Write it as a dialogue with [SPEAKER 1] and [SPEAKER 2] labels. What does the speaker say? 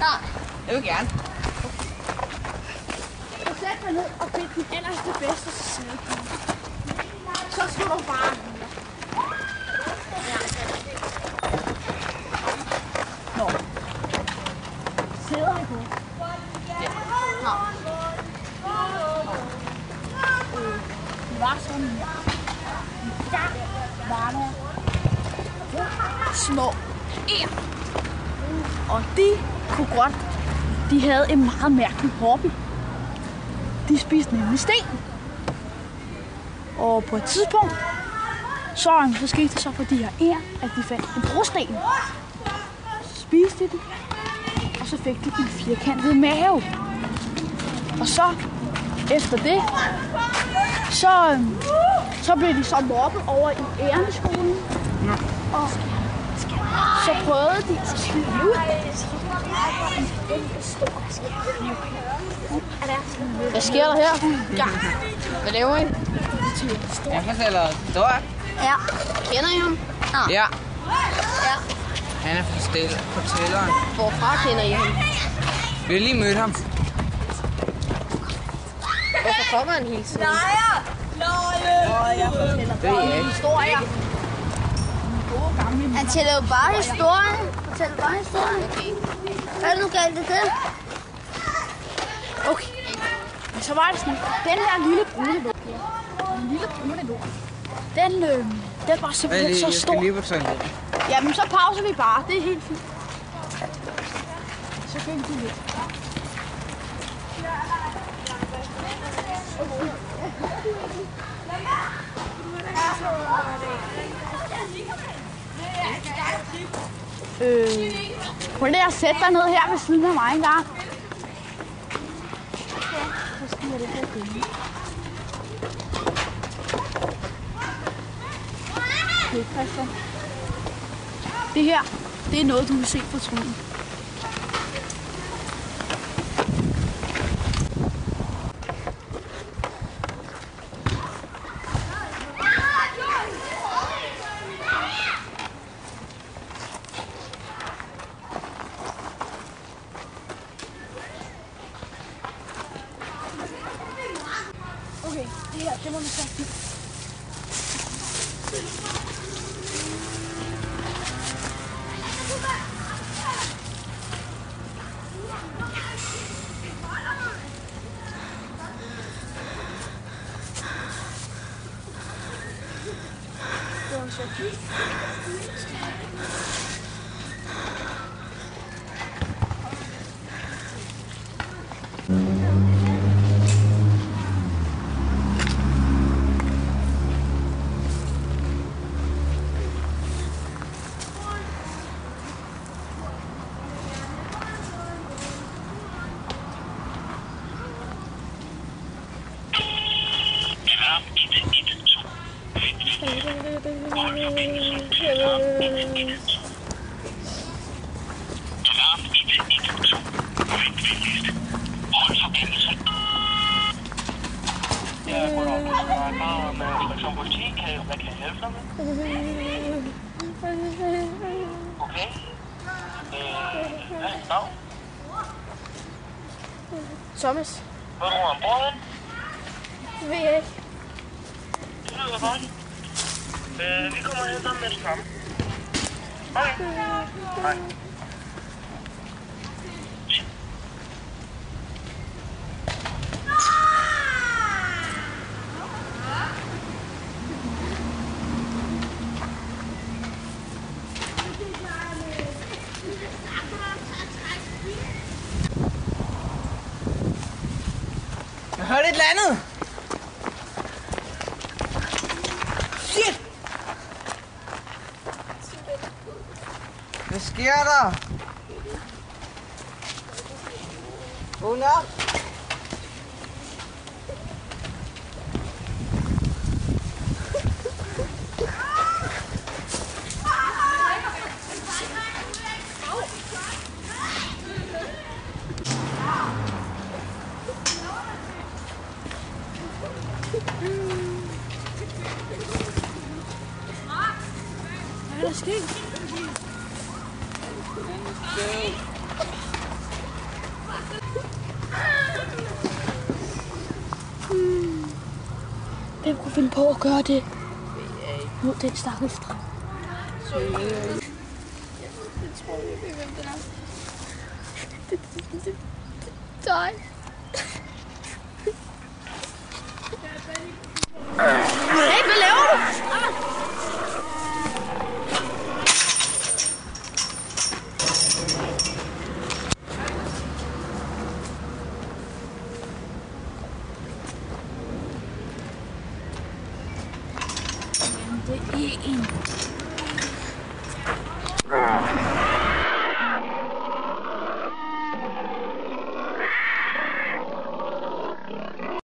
[SPEAKER 1] Nej.
[SPEAKER 2] Jeg vil gerne.
[SPEAKER 1] Du sætter dig ned og find den allerste bedste sædepude. Så skal du bare... Ja. Nå. Sæder I på?
[SPEAKER 2] Ja.
[SPEAKER 1] Nå. Det var sådan her. Der var der små ære. Og de kunne godt, de havde en meget mærkelig hobby. De spiste nemlig sten. Og på et tidspunkt, så skete det så for de her ære, at de fandt en brosten. Så spiste de, og så fik de en firkantet mave. Og så, efter det, så blev de så mobbet over i ærendeskolen. Og så prøvede de at skyde ud.
[SPEAKER 3] Hvad sker der her?
[SPEAKER 1] Ja.
[SPEAKER 3] Hvad laver I?
[SPEAKER 2] Jeg fortæller historie.
[SPEAKER 1] Ja.
[SPEAKER 3] Kender I ham?
[SPEAKER 2] Ja.
[SPEAKER 1] Ja.
[SPEAKER 2] Han er fortælleren.
[SPEAKER 3] Hvorfra kender I ham?
[SPEAKER 2] Vi har lige mødt ham.
[SPEAKER 3] Hvorfor kommer han hele tiden?
[SPEAKER 1] Og jeg fortæller bare historier. Han tæller jo bare historien. Fortæller bare historien.
[SPEAKER 3] Okay.
[SPEAKER 1] Hvad er det nu galt det? Okay. Men så var det sådan, den her lille brune lort. Den lille brune lort. Den var simpelthen så
[SPEAKER 2] Jeg skal
[SPEAKER 1] stor.
[SPEAKER 2] lige på toilettet.
[SPEAKER 1] Jamen så pauser vi bare. Det er helt fint. Så finder du lidt. Prøv lige at sætte dig ned her ved siden af mig en gang. Så skal jeg det her binde. Okay, Christian. Det her, det er noget, du vil se på tronen. Okay, det her, det må vi tage fint. Det var så fint.
[SPEAKER 4] Okay. Hvad er dit navn?
[SPEAKER 3] Thomas?
[SPEAKER 4] Hvor er du ombord hen?
[SPEAKER 3] Det ved jeg ikke.
[SPEAKER 4] Det lyder godt. Vi kommer hen sammen med det samme. Okay. Hej.
[SPEAKER 2] Jeg hørte et eller andet. Shit! Hvad sker der? Vågn op!
[SPEAKER 1] Hvad er der sket? Hvem kunne finde på at gøre det? Mod den stakkels dreng.
[SPEAKER 3] Jeg tror ikke, hvem det er. Det dig. Hey, hvad laver du?